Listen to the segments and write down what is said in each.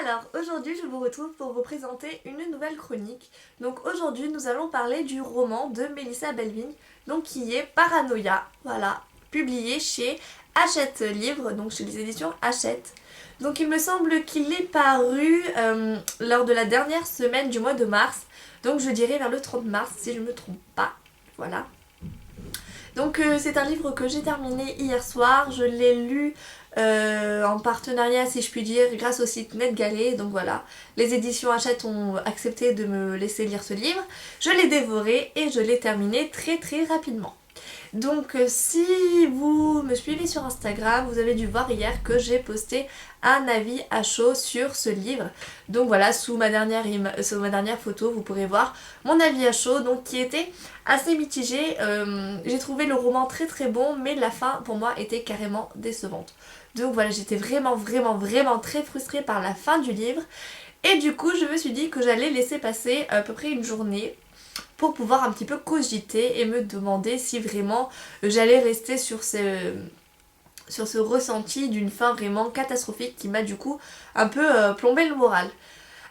Alors aujourd'hui je vous retrouve pour vous présenter une nouvelle chronique. Donc aujourd'hui nous allons parler du roman de Melissa Belvin, donc qui est Paranoia, voilà, publié chez Hachette Livre, donc chez les éditions Hachette. Donc il me semble qu'il est paru lors de la dernière semaine du mois de mars, donc je dirais vers le 30 mars si je ne me trompe pas, voilà. Donc c'est un livre que j'ai terminé hier soir, je l'ai lu en partenariat si je puis dire grâce au site NetGalley, donc voilà, les éditions Hachette ont accepté de me laisser lire ce livre, je l'ai dévoré et je l'ai terminé très très rapidement. Donc si vous me suivez sur Instagram, vous avez dû voir hier que j'ai posté un avis à chaud sur ce livre. Donc voilà, sous ma dernière photo, vous pourrez voir mon avis à chaud, donc qui était assez mitigé. J'ai trouvé le roman très très bon, mais la fin pour moi était carrément décevante. Donc voilà, j'étais vraiment très frustrée par la fin du livre. Et du coup, je me suis dit que j'allais laisser passer à peu près une journée pour pouvoir un petit peu cogiter et me demander si vraiment j'allais rester sur ce ressenti d'une fin vraiment catastrophique qui m'a du coup un peu plombé le moral.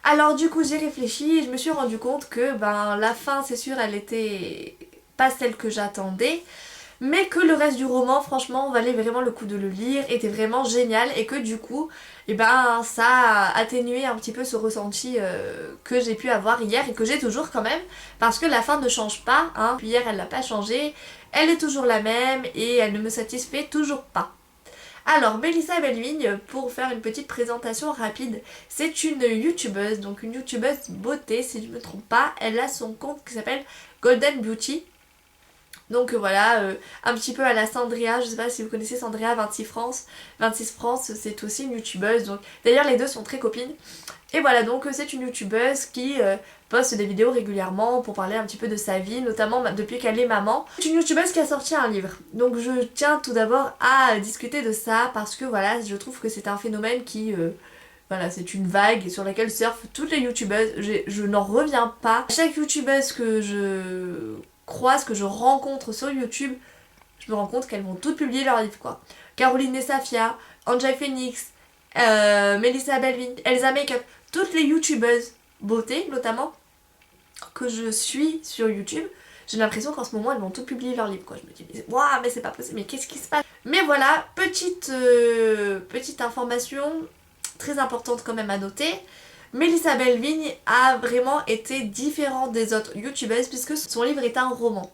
Alors du coup j'ai réfléchi et je me suis rendu compte que la fin c'est sûr elle était pas celle que j'attendais, mais que le reste du roman franchement valait vraiment le coup de le lire, était vraiment génial et que du coup ça a atténué un petit peu ce ressenti que j'ai pu avoir hier et que j'ai toujours quand même, parce que la fin ne change pas, hein. Puis hier elle n'a pas changé, elle est toujours la même et elle ne me satisfait toujours pas. Alors, Melissa Belvin, pour faire une petite présentation rapide, c'est une youtubeuse, donc une youtubeuse beauté si je ne me trompe pas. Elle a son compte qui s'appelle Golden Beauty. Donc voilà, un petit peu à la Sandria, je sais pas si vous connaissez Sandria 26 France. 26 France, c'est aussi une youtubeuse. Donc d'ailleurs les deux sont très copines. Et voilà, donc c'est une youtubeuse qui poste des vidéos régulièrement pour parler un petit peu de sa vie, notamment depuis qu'elle est maman. C'est une youtubeuse qui a sorti un livre. Donc je tiens tout d'abord à discuter de ça parce que voilà, je trouve que c'est un phénomène qui... voilà, c'est une vague sur laquelle surfent toutes les youtubeuses. Je n'en reviens pas. Chaque youtubeuse que je croise, que je rencontre sur YouTube, je me rends compte qu'elles vont toutes publier leur livre quoi. Caroline et Safia, Enjoy Phoenix, Melissa Belvin, Elsa Makeup, toutes les youtubeuses beauté notamment que je suis sur YouTube, j'ai l'impression qu'en ce moment elles vont toutes publier leur livre quoi. Je me dis waouh mais c'est pas possible, mais qu'est-ce qui se passe? Mais voilà, petite information très importante quand même à noter. Melissa Belvin a vraiment été différente des autres youtubeuses puisque son livre est un roman.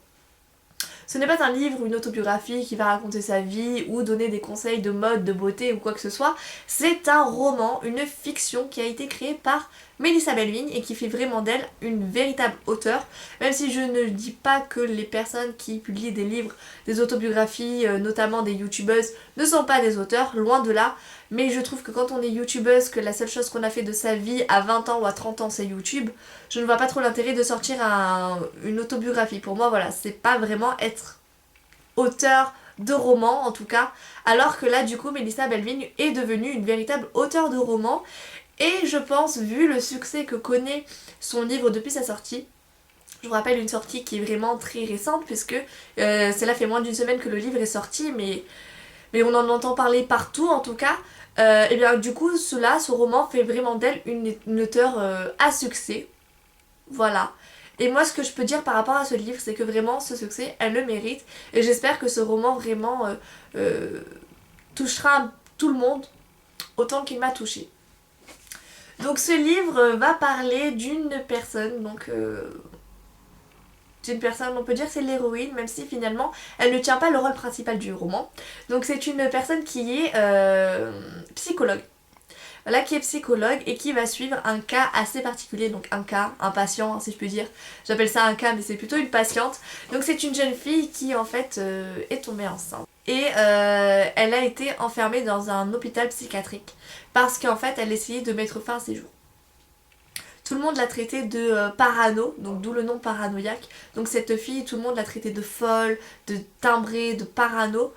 Ce n'est pas un livre ou une autobiographie qui va raconter sa vie ou donner des conseils de mode, de beauté ou quoi que ce soit. C'est un roman, une fiction qui a été créée par Melissa Belvin et qui fait vraiment d'elle une véritable auteure. Même si je ne dis pas que les personnes qui publient des livres, des autobiographies, notamment des youtubeuses, ne sont pas des auteurs, loin de là. Mais je trouve que quand on est youtubeuse, que la seule chose qu'on a fait de sa vie à 20 ans ou à 30 ans c'est YouTube, je ne vois pas trop l'intérêt de sortir une autobiographie. Pour moi voilà, c'est pas vraiment être auteur de roman en tout cas, alors que là du coup Melissa Belvin est devenue une véritable auteure de roman et je pense vu le succès que connaît son livre depuis sa sortie, je vous rappelle une sortie qui est vraiment très récente puisque cela fait moins d'une semaine que le livre est sorti mais on en entend parler partout en tout cas. Et bien du coup ce roman fait vraiment d'elle une auteure à succès. Voilà. Et moi ce que je peux dire par rapport à ce livre c'est que vraiment ce succès elle le mérite. Et j'espère que ce roman vraiment touchera tout le monde autant qu'il m'a touchée. Donc ce livre va parler d'une personne, donc c'est une personne, on peut dire c'est l'héroïne, même si finalement elle ne tient pas le rôle principal du roman. Donc c'est une personne qui est psychologue. Voilà, qui est psychologue et qui va suivre un cas assez particulier, donc un patient si je peux dire. J'appelle ça un cas mais c'est plutôt une patiente. Donc c'est une jeune fille qui en fait est tombée enceinte. Et elle a été enfermée dans un hôpital psychiatrique parce qu'en fait elle essayait de mettre fin à ses jours. Tout le monde l'a traitée de parano, donc d'où le nom paranoïaque. Donc cette fille, tout le monde l'a traitée de folle, de timbrée, de parano.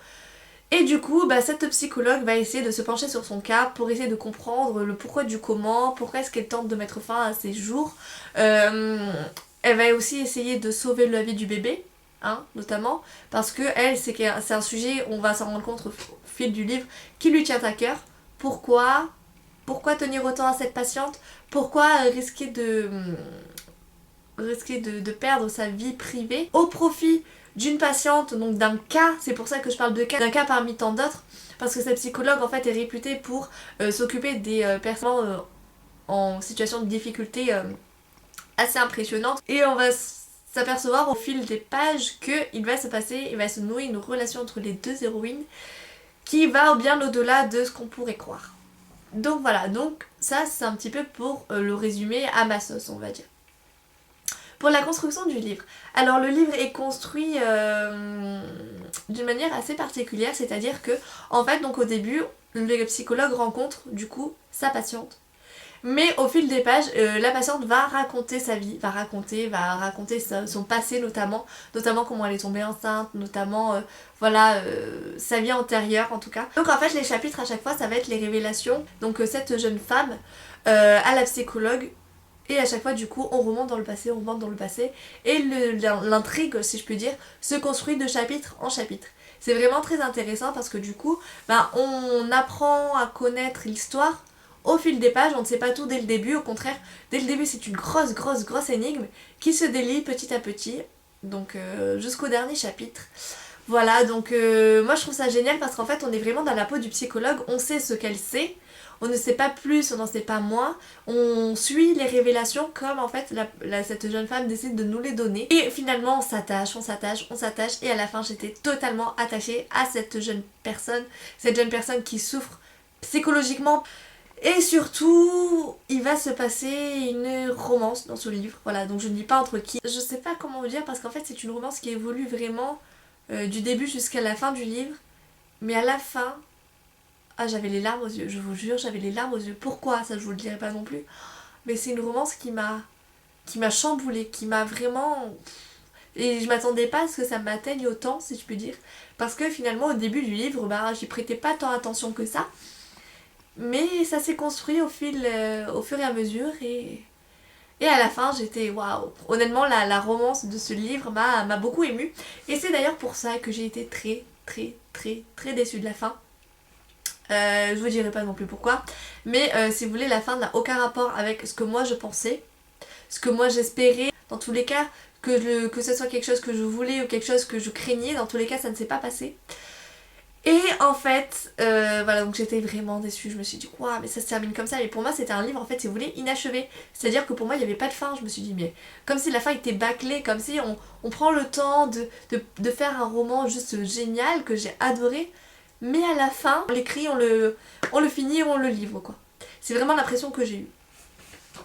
Et du coup, cette psychologue va essayer de se pencher sur son cas pour essayer de comprendre le pourquoi du comment, pourquoi est-ce qu'elle tente de mettre fin à ses jours. Elle va aussi essayer de sauver la vie du bébé, hein, notamment, parce que elle, c'est un sujet, on va s'en rendre compte au fil du livre, qui lui tient à cœur. Pourquoi pourquoi tenir autant à cette patiente, pourquoi risquer de perdre sa vie privée au profit d'une patiente, donc d'un cas, c'est pour ça que je parle de cas, d'un cas parmi tant d'autres, parce que cette psychologue en fait est réputée pour s'occuper des personnes en situation de difficulté assez impressionnante, et on va s'apercevoir au fil des pages qu'il va se nouer une relation entre les deux héroïnes qui va bien au-delà de ce qu'on pourrait croire. Donc voilà, donc ça c'est un petit peu pour le résumé à ma sauce, on va dire. Pour la construction du livre. Alors le livre est construit d'une manière assez particulière, c'est-à-dire que en fait donc au début le psychologue rencontre du coup sa patiente. Mais au fil des pages, la patiente va raconter sa vie, va raconter son passé notamment comment elle est tombée enceinte, notamment sa vie antérieure en tout cas. Donc en fait les chapitres à chaque fois ça va être les révélations. Donc cette jeune femme à la psychologue. Et à chaque fois, du coup, on remonte dans le passé. Et l'intrigue, si je puis dire, se construit de chapitre en chapitre. C'est vraiment très intéressant parce que du coup, on apprend à connaître l'histoire au fil des pages. On ne sait pas tout dès le début. Au contraire, dès le début, c'est une grosse énigme qui se délie petit à petit. Donc, jusqu'au dernier chapitre. Voilà, donc moi je trouve ça génial parce qu'en fait, on est vraiment dans la peau du psychologue. On sait ce qu'elle sait. On ne sait pas plus, on n'en sait pas moins. On suit les révélations comme en fait cette jeune femme décide de nous les donner. Et finalement on s'attache. Et à la fin j'étais totalement attachée à cette jeune personne qui souffre psychologiquement. Et surtout, il va se passer une romance dans ce livre. Voilà, donc je ne dis pas entre qui. Je sais pas comment vous dire parce qu'en fait c'est une romance qui évolue vraiment du début jusqu'à la fin du livre. Mais à la fin... Ah, j'avais les larmes aux yeux, je vous jure, j'avais les larmes aux yeux. Pourquoi? Ça, je vous le dirai pas non plus. Mais c'est une romance qui m'a chamboulée, qui m'a vraiment... Et je m'attendais pas à ce que ça m'atteigne autant, si je puis dire. Parce que finalement, au début du livre, j'y prêtais pas tant attention que ça. Mais ça s'est construit au fur et à mesure. Et à la fin, j'étais waouh. Honnêtement, la romance de ce livre m'a beaucoup émue. Et c'est d'ailleurs pour ça que j'ai été très déçue de la fin. Je vous dirai pas non plus pourquoi, mais si vous voulez, la fin n'a aucun rapport avec ce que moi je pensais, ce que moi j'espérais. Dans tous les cas, que ce soit quelque chose que je voulais ou quelque chose que je craignais, dans tous les cas ça ne s'est pas passé. Et en fait, voilà, donc j'étais vraiment déçue. Je me suis dit, quoi, mais ça se termine comme ça. Et pour moi, c'était un livre, en fait, si vous voulez, inachevé. C'est-à-dire que pour moi, il n'y avait pas de fin. Je me suis dit, mais comme si la fin était bâclée, comme si on prend le temps de faire un roman juste génial que j'ai adoré. Mais à la fin, on l'écrit, on le finit, on le livre, quoi. C'est vraiment l'impression que j'ai eue.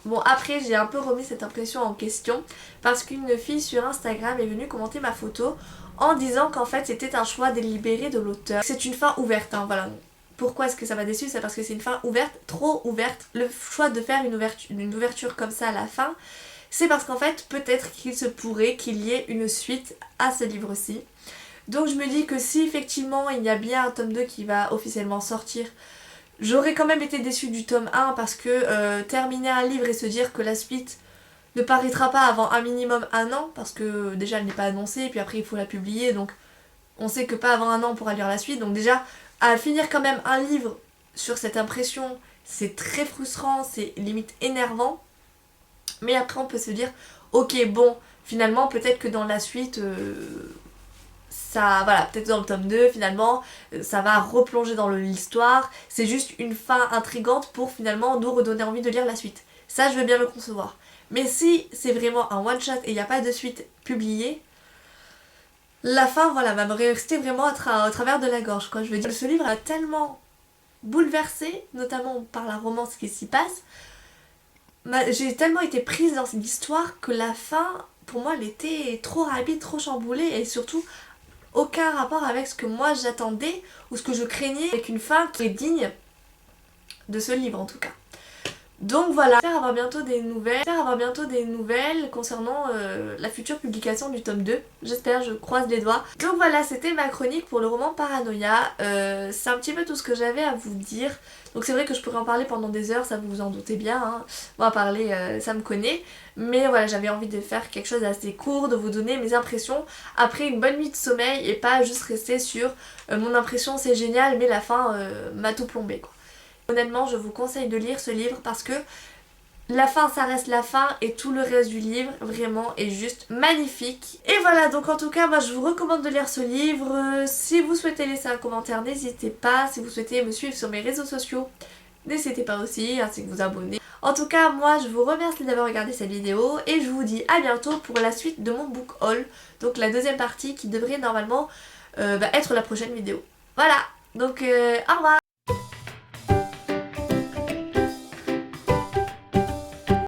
Bon, après, j'ai un peu remis cette impression en question parce qu'une fille sur Instagram est venue commenter ma photo en disant qu'en fait, c'était un choix délibéré de l'auteur. C'est une fin ouverte, hein, voilà. Pourquoi est-ce que ça m'a déçue? C'est parce que c'est une fin ouverte, trop ouverte. Le choix de faire une ouverture comme ça à la fin, c'est parce qu'en fait, peut-être qu'il se pourrait qu'il y ait une suite à ce livre-ci. Donc je me dis que si effectivement il y a bien un tome 2 qui va officiellement sortir, j'aurais quand même été déçue du tome 1 parce que terminer un livre et se dire que la suite ne paraîtra pas avant un minimum 1 an, parce que déjà elle n'est pas annoncée et puis après il faut la publier, donc on sait que pas avant 1 an on pourra lire la suite. Donc déjà à finir quand même un livre sur cette impression, c'est très frustrant, c'est limite énervant. Mais après on peut se dire, ok bon, finalement peut-être que dans la suite... ça, voilà, peut-être dans le tome 2 finalement ça va replonger dans l'histoire, c'est juste une fin intrigante pour finalement nous redonner envie de lire la suite. Ça je veux bien le concevoir. Mais si c'est vraiment un one shot et il n'y a pas de suite publiée, la fin voilà va me rester vraiment au travers de la gorge, quoi. Je veux dire, ce livre a tellement bouleversé, notamment par la romance qui s'y passe. J'ai tellement été prise dans cette histoire que la fin pour moi elle était trop rapide, trop chamboulée et surtout aucun rapport avec ce que moi j'attendais ou ce que je craignais, avec une fin qui est digne de ce livre en tout cas. Donc voilà, j'espère avoir bientôt des nouvelles concernant la future publication du tome 2. J'espère, je croise les doigts. Donc voilà, c'était ma chronique pour le roman Paranoia. C'est un petit peu tout ce que j'avais à vous dire. Donc c'est vrai que je pourrais en parler pendant des heures, ça vous vous en doutez bien, hein. Moi parler, ça me connaît. Mais voilà, j'avais envie de faire quelque chose d'assez court, de vous donner mes impressions après une bonne nuit de sommeil et pas juste rester sur mon impression c'est génial mais la fin m'a tout plombé, quoi. Honnêtement, je vous conseille de lire ce livre parce que la fin, ça reste la fin et tout le reste du livre vraiment est juste magnifique. Et voilà, donc en tout cas, moi je vous recommande de lire ce livre. Si vous souhaitez laisser un commentaire, n'hésitez pas. Si vous souhaitez me suivre sur mes réseaux sociaux, n'hésitez pas aussi, ainsi que vous abonner. En tout cas, moi je vous remercie d'avoir regardé cette vidéo et je vous dis à bientôt pour la suite de mon book haul. Donc la deuxième partie qui devrait normalement être la prochaine vidéo. Voilà, donc au revoir.